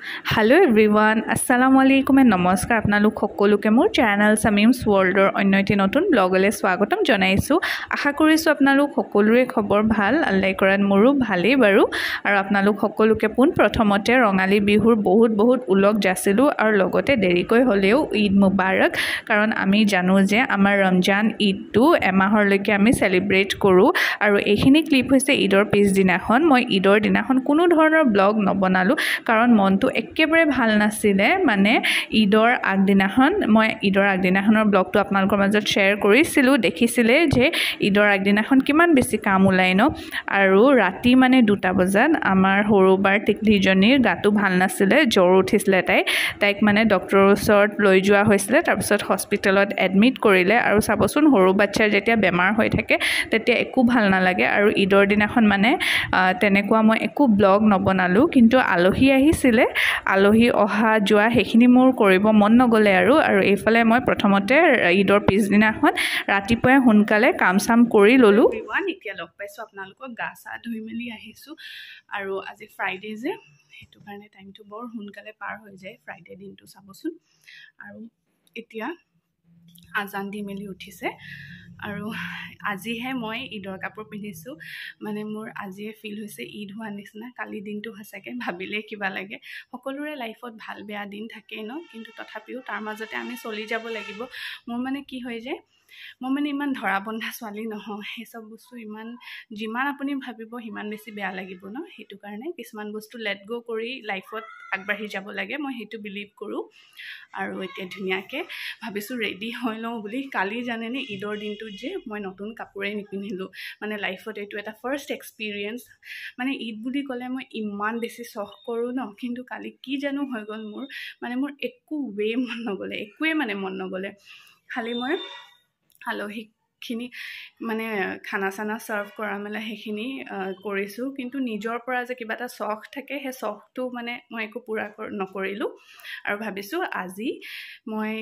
Hello everyone, Assalamu alaikum and namaskar আপোনালোক সকলোকে মোৰ চেনেল সামিমছ ৱৰ্ল্ডৰ অন্য এটি নতুন ব্লগলৈ স্বাগতম জনাইছো আশা কৰিছো আপোনালোক সকলোৰে খবৰ ভাল আল্লাহ কৰাত মোৰো ভালেই বাৰু আৰু আপোনালোক সকলোকে পোন প্ৰথমতে ৰঙালী বিহুৰ বহুত উলগ যাচিলো আৰু লগতে দেৰিকৈ হলেও ঈদ মুবাৰক কাৰণ আমি জানো যে আমাৰ ৰমজান ঈদটো এমাহৰলৈকে আমি সেলিব্ৰেট কৰো আৰু এইখিনি ক্লিপ হৈছে ঈদৰ পিছদিনাখন মই ঈদৰ দিনাখন কোনো ধৰণৰ ব্লগ নবনালো কাৰণ মনটো একেবাৰে ভাল নাছিলে মানে ঈদৰ আগদিনাখনৰ ব্লগটো আপোনালোকৰ মাজত শ্বেয়াৰ কৰিছিলো দেখিছিলে যে ঈদৰ আগদিনাখন কিমান বেছি কাম ওলাই ন আৰু ৰাতি মানে 2টা বজাত আমাৰ সৰুবাৰ টিকলিজনীৰ গাটো ভাল নাছিলে জ্বৰ উঠিছিলে তাইক মানে ডক্টৰৰ ওচৰত লৈ যোৱা হৈছিলে তাৰ পিছত হস্পিটেলত এডমিট কৰিলে আৰু চাবচোন সৰু বাচ্চাৰ যেতিয়া বেমাৰ হৈ থাকে তেতিয়া একো ভাল নালাগে আৰু ঈদৰ দিনাখন মানে তেনেকুৱা মই একো ব্লগ নবনালো কিন্তু আলহী আহিছিলে আলহী অহা যোৱা হেখিনি মোৰ কৰিব মন নগলে আৰু এইফালে মই প্ৰথমতে ঈদৰ পিছদিনাখন ৰাতিপুৱাই সোনকালে কাম চাম কৰি ললো এতিয়া লগ পাইছো আপোনালোকক গা চা ধুই মেলি আহিছো আৰু আজি ফ্ৰাইডে যে হেতু কাৰণে টাইমটো বৰ সোনকালে পাৰ হৈ যায় ফ্ৰাইডে দিনটো চাবচোন আৰু এতিয়া আজান দি মেলি উঠিছে আৰু আজিহে মই ঈদৰ কাপোৰ পিন্ধিছো মানে মোৰ আজিয়ে ফিল হৈছে ঈদ হোৱা নিচিনা কালি দিনটো হসাকে ভাবিলে কিবা লাগে সকলোৰে লাইফত ভাল বেয়া দিন থাকে ন কিন্তু তথাপিও তাৰ মাজতে আমি চলি যাব লাগিব মোৰ মানে কি হৈ যায় মই মানে ইমান ধৰা বন্ধা ছোৱালী নহয় এই সব বস্তু ইমান যিমান আপুনি ভাবিব হিমান বেছি বেয়া লাগিব ন হেতু কাৰণে কিছুমান বস্তু লেট গো কৰি লাইফত আগবাঢ়ি যাব লাগে মই হেতু বিলিভ কৰো আৰু এতিয়া ধুনিয়াকে ভাবিছো ৰেডি হৈ লওঁ বুলি কালি জানেনে ঈদৰ দিনটোত যে মই নতুন কাপোৰে নিপিন্ধিলো মানে লাইফত এইটো এটা ফাৰ্ষ্ট এক্সপেৰিয়েন্স মানে ঈদ বুলি ক'লে মই ইমান বেছি চখ কৰো ন কিন্তু কালি কি জানো হৈ গ'ল মোৰ একো একোৱে মন নগলে খালি মই আলহীখিনি মানে খানা চানা সাৰ্ভ কৰা মেলা হেখিনি কৰিছো কিন্তু নিজৰ পৰা যে কিবা এটা চখ থাকে হে চখটো মানে মই একো পুৰা নকৰিলো আৰু ভাবিছো আজি মই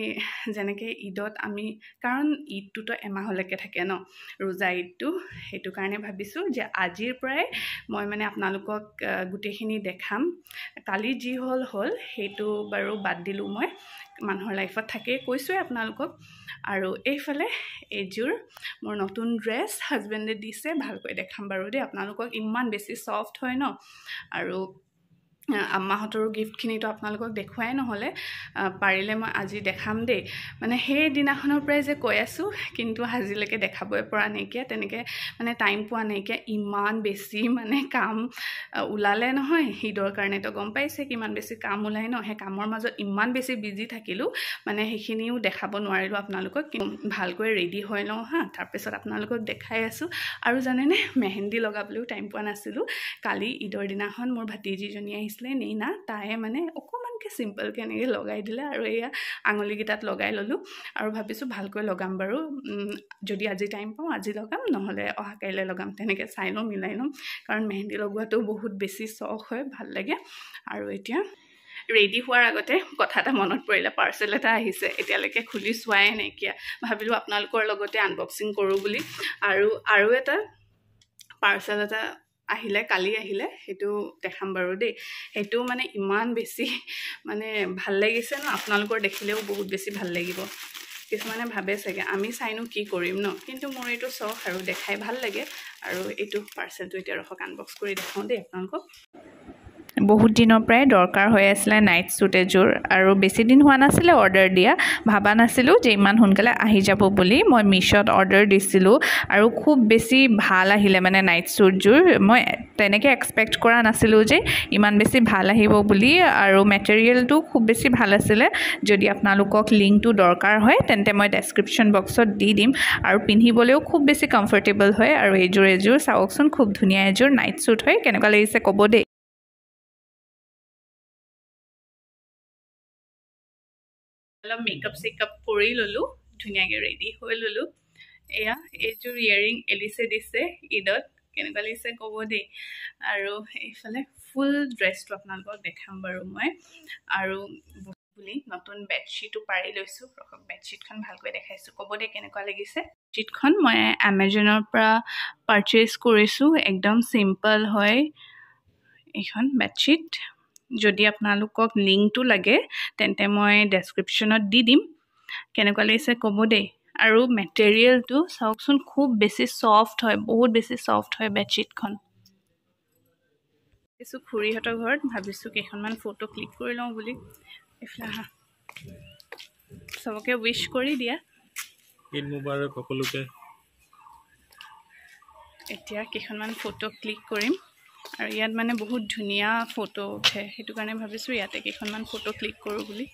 যেনেকে ঈদত আমি কাৰণ ঈদটো এমাহলৈকে থাকে ন ৰোজা ঈদটো হেতু কাৰণে ভাবিছো যে আজিৰ পৰাই মই মানে আপোনালোকক গুটেখিনি দেখাম কালি যি হল হেতু বাৰু বাদ দিলো মই মানুহৰ লাইফত থাকে কৈছোৱে আপোনালোকক আৰু এইফালে এজুৰ মোৰ নতুন ড্ৰেছ হাজবেণ্ডে দিছে ভালকৈ দেখাম বাৰু দেই আপোনালোকক ইমান বেছি সফট হয় ন আৰু আম্মাহতৰো গিফ্টখিনিটো আপোনালোকক দেখুৱাই নহলে পাৰিলে মই আজি দেখাম দেই মানে সেই দিনাখনৰ পৰাই যে কৈ আছো কিন্তু আজিলৈকে দেখাবই পৰা নাইকিয়া তেনেকে মানে টাইম পোৱা নাইকিয়া ইমান বেছি মানে কাম ওলালে নহয় ঈদৰ কাৰণে তো গম পাইছে কিমান বেছি কাম ওলাই ন হে কামৰ মাজত ইমান বেছি বিজি থাকিলো মানে হেখিনিও দেখাব নোৱাৰিলো আপোনালোকক ভালকৈ ৰেডি হৈ লওঁ হা তাৰ পিছত আপোনালোকক দেখাই আছো আৰু জানেনে মেহেন্দি লগাবলৈও টাইম পোৱা নাছিলো কালি ঈদৰ দিনাখন মোৰ ভাতিজিজনী আহিছিলে নেইনা তাই মানে অকমানকে সিম্পল কে এনেকে লগাই দিলে আৰু এয়া আঙুলি গিটাত লগাই ললো আৰু ভাবিছো ভালকৈ লগাম বাৰু যদি আজি টাইম পাওঁ আজি লগাম নহলে অহা কাইলে লগাম তেনেকে চাই লওঁ মিলাই লওঁ কাৰণ মেহেন্দি লগোৱাটো বহুত বেছি চখ হয় ভাল লাগে আৰু এতিয়া ৰেডি হোৱাৰ আগতে কথা এটা মনত পৰিলে পাৰ্সেল এটা আহিছে এতিয়ালৈকে খুলি চোৱাই নাইকিয়া ভাবিলো আপোনালোকৰ লগতে আনবক্সিং কৰো বুলি আৰু এটা পাৰ্সেল এটা কালি আহিলে হেতু দেখাম বাৰু দেই হেতু মানে ইমান বেছি মানে ভাল লাগিছে ন আপোনালোকৰ দেখিলেও বহুত বেছি ভাল লাগিব কিছুমানে ভাবে চাগে আমি চাইনো কি কৰিম ন কিন্তু মোৰ এইটো চখ আৰু দেখাই ভাল লাগে আৰু এইটো পাৰ্সেলটো এতিয়া ৰখক আনবক্স কৰি দেখাও দেই আপোনালোকক বহুত দিনৰ পৰাই দৰকাৰ হৈ আছিল নাইট স্যুট এজোৰ আৰু বেছি দিন হোৱা নাছিল অৰ্ডাৰ দিয়া ভাবা নাছিলো যে ইমান সোনকালে আহি যাব বুলি মই মিশোত অৰ্ডাৰ দিছিলো আৰু খুব বেছি ভাল আহিলে মানে নাইট স্যুটজোৰ মই তেনেকে এক্সপেক্ট কৰা নাছিলো যে ইমান বেছি ভাল আহিব বুলি আৰু মেটেৰিয়েলটো খুব বেছি ভাল আছিল যদি আপোনালোকক লিংকটো দৰকাৰ হয় তেন্তে মই ডেসক্ৰিপচন বক্সত দি দিম আৰু পিন্ধিবলৈও খুব বেছি কমফৰ্টেবল হয় আৰু এজোৰ চাওকচোন খুব ধুনীয়া এজোৰ নাইট স্যুট হয় কেনেকুৱা লাগিছে ক'ব দেই মেকআপ চেকআপ কৰি ললো ধুনীয়াকে ৰেডি হৈ ললো এয়া এইযোৰ ইয়াৰিং এলিছে দিছে ঈদত কেনেকুৱা লাগিছে ক'ব দেই আৰু এইফালে ফুল ড্ৰেছটো আপোনালোকক দেখাম বাৰু মই আৰু বুলি নতুন বেডশিটও পাৰি লৈছো ৰখক বেডশিটখন ভালকৈ দেখাইছো ক'ব দেই কেনেকুৱা লাগিছে বেডশিটখন মই Amazonৰ পৰা পাৰচেজ কৰিছো একদম সিম্পল হয় এইখন বেডশিট যদি আপোনালোকক লিংকটো লাগে তেন্তে মই ডেছক্ৰিপশ্যনত দি দিম কেনেকুৱা লাগিছে ক'ব দেই আৰু মেটেৰিয়েলটো চাওকচোন খুব বেছি সফট হয় বহুত বেছি সফট হয় বেডশ্বীটখন কিছু খুৰীহঁতৰ ঘৰত ভাবিছোঁ কেইখনমান ফটো ক্লিক কৰি লওঁ বুলি এইফালে আহা সবকে উইশ কৰি দিয়া ঈদ মুবাৰক সকলোকে এতিয়া কেইখনমান ফটো ক্লিক কৰিম আৰু ইয়াত মানে বহুত ধুনীয়া ফটো উঠে সেইটো কাৰণে ভাবিছোঁ ইয়াতে কেইখনমান ফটো ক্লিক কৰোঁ বুলি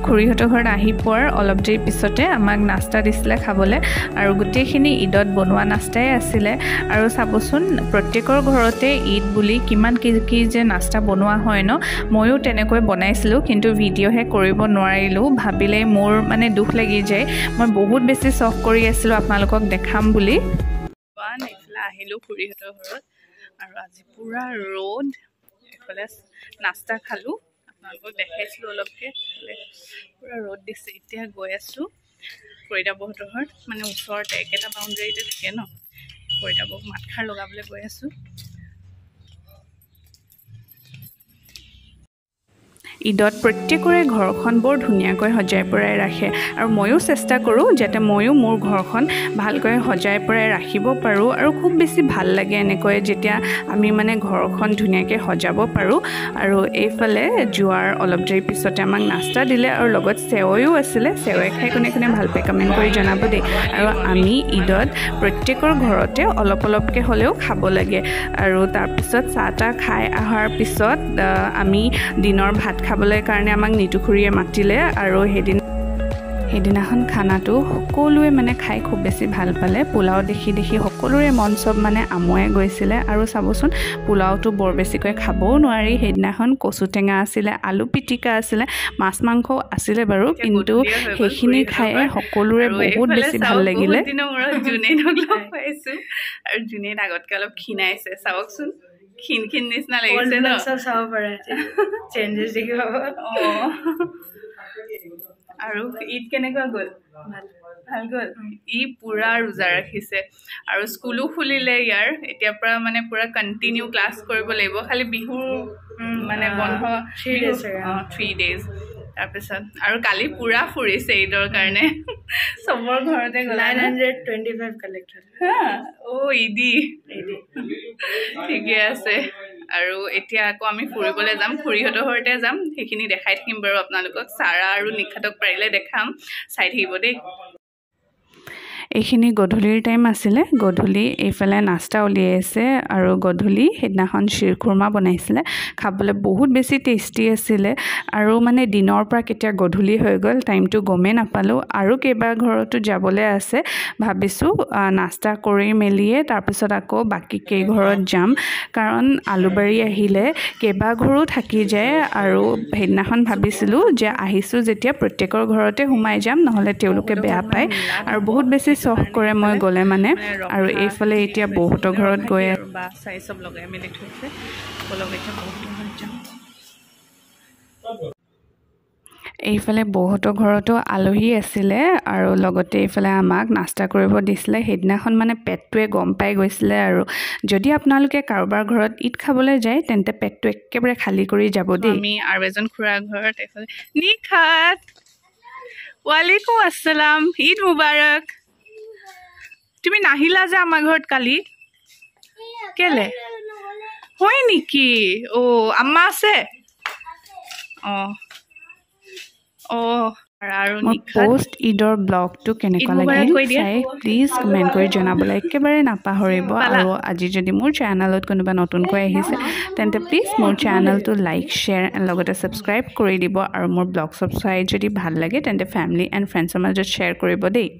খুৰীহঁতৰ ঘৰত আহি পোৱাৰ অলপ দেৰি পিছতে আমাক নাস্তা দিছিলে খাবলৈ আৰু গোটেইখিনি ঈদত বনোৱা নাস্তাই আছিলে আৰু চাবচোন প্ৰত্যেকৰ ঘৰতে ঈদ বুলি কিমান কি যে নাস্তা বনোৱা হয় ন ময়ো তেনেকৈ বনাইছিলোঁ কিন্তু ভিডিঅ'হে কৰিব নোৱাৰিলোঁ ভাবিলে মোৰ মানে দুখ লাগি যায় মই বহুত বেছি চখ কৰি আছিলোঁ আপোনালোকক দেখাম বুলি এইফালে আহিলোঁ খুৰীহঁতৰ ঘৰত আৰু আজি পুৰা ৰ'দ এইফালে নাস্তা খালোঁ আপোনালোকক দেখাইছিলোঁ অলপকৈ পুৰা ৰ'দ দিছে এতিয়া গৈ আছোঁ ফৰিদাবহঁতৰ ঘৰত মানে ওচৰতে একেটা বাউণ্ডেৰীতে থাকে ন ফৰিদাবক মাতষাৰ লগাবলৈ গৈ আছোঁ ঈদত প্ৰত্যেকৰে ঘৰখন বৰ ধুনীয়াকৈ সজাই পৰাই ৰাখে আৰু ময়ো চেষ্টা কৰোঁ যাতে ময়ো মোৰ ঘৰখন ভালকৈ সজাই পৰাই ৰাখিব পাৰোঁ আৰু খুব বেছি ভাল লাগে এনেকৈ যেতিয়া আমি মানে ঘৰখন ধুনীয়াকৈ সজাব পাৰোঁ আৰু এইফালে যোৱাৰ অলপ দেৰি পিছতে আমাক নাস্তা দিলে আৰু লগত চেৱৈও আছিলে চেৱৈ খাই কোনে কোনে ভাল পায় কমেণ্ট কৰি জনাব দেই আৰু আমি ঈদত প্ৰত্যেকৰ ঘৰতে অলপ অলপকৈ হ'লেও খাব লাগে আৰু তাৰপিছত চাহ তাহ খাই অহাৰ পিছত আমি দিনৰ ভাত খাবলৈ কাৰণে আমাক নিতু খুৰীয়ে মাতিলে আৰু সেইদিনাখন খানাটো সকলোৱে মানে খাই খুব বেছি ভাল পালে পোলাও দেখি সকলোৰে মন চব মানে আমুৱাই গৈছিলে আৰু চাবচোন পোলাওটো বৰ বেছিকৈ খাবও নোৱাৰি সেইদিনাখন কচু টেঙা আছিলে আলু পিটিকা আছিলে মাছ মাংস আছিলে বাৰু কিন্তু সেইখিনি খাই সকলোৰে বহুত বেছি ভাল লাগিলে আৰু জুনেদ আগতকৈ অলপ ক্ষীণাইছে চাওকচোন ক্ষীণ নিচিনা লাগিছে ন সব চাব পাৰে চেঞ্জেছ দেখিব আৰু ঈদ কেনেকুৱা গ'ল ভাল গ'ল ই পুৰা ৰোজা ৰাখিছে আৰু স্কুলো খুলিলে ইয়াৰ এতিয়াৰ পৰা মানে পুৰা কণ্টিনিউ ক্লাছ কৰিব লাগিব খালি বিহুৰ মানে বন্ধ 3 days তাৰপিছত আৰু কালি পুৰা ফুৰিছে ঈদৰ কাৰণে চবৰ ঘৰতে গ'ল 925 কালেক্ট হা ঈদি ঠিকে আছে আৰু এতিয়া আকৌ আমি ফুৰিবলৈ যাম খুৰীহঁতৰ ঘৰতে যাম সেইখিনি দেখাই থাকিম বাৰু আপোনালোকক চাৰা আৰু নিখাতক পাৰিলে দেখাম চাই থাকিব দেই এইখিনি গধূলিৰ টাইম আছিলে গধূলি এইফালে নাস্তা উলিয়াইছে আৰু গধূলি সেইদিনাখন শিৰখুৰ্মা বনাইছিলে খাবলৈ বহুত বেছি টেষ্টি আছিলে আৰু মানে দিনৰ পৰা কেতিয়া গধূলি হৈ গ'ল টাইমটো গমেই নাপালোঁ আৰু কেইবা ঘৰতো যাবলৈ আছে ভাবিছোঁ নাস্তা কৰি মেলিয়ে তাৰপিছত আকৌ বাকী কেইঘৰত যাম কাৰণ আলুবাৰী আহিলে কেইবা ঘৰো থাকি যায় আৰু সেইদিনাখন ভাবিছিলোঁ যে আহিছোঁ যেতিয়া প্ৰত্যেকৰ ঘৰতে সোমাই যাম নহ'লে তেওঁলোকে বেয়া পায় আৰু বহুত বেছি চখ কৰে মই গ'লে মানে আৰু এইফালে এতিয়া বহুতৰ ঘৰত গৈ বা চাই চব লগাই মেলি থৈছে এতিয়া বহুতৰ ঘৰত যাম এইফালে বহুতৰ ঘৰতো আলহী আছিলে আৰু লগতে এইফালে আমাক নাস্তা কৰিব দিছিলে সেইদিনাখন মানে পেটটোৱে গম পাই গৈছিলে আৰু যদি আপোনালোকে কাৰোবাৰ ঘৰত ঈদ খাবলৈ যায় তেন্তে পেটটো একেবাৰে খালী কৰি যাব দেই আমি আৰু এজন খুৰাৰ ঘৰত এইফালে নিখাত ওয়ালাইকুম আসসালাম ঈদ মুবাৰক তুমি নাহিলা যে আমাৰ ঘৰত কালি কেলে হয় নেকি আম্মা আছে আৰু পোষ্ট ঈদৰ ব্লগটো কেনেকুৱা লাগিল চাই প্লিজ কমেণ্ট কৰি জনাবলৈ একেবাৰে নাপাহৰিব আৰু আজি যদি মোৰ চেনেলত কোনোবা নতুনকৈ আহিছে তেন্তে প্লিজ মোৰ চেনেলটো লাইক শ্বেয়াৰ লগতে ছাবস্ক্ৰাইব কৰি দিব আৰু মোৰ ব্লগ চব চাই যদি ভাল লাগে তেন্তে ফেমিলি এণ্ড ফ্ৰেণ্ডছৰ মাজত শ্বেয়াৰ কৰিব দেই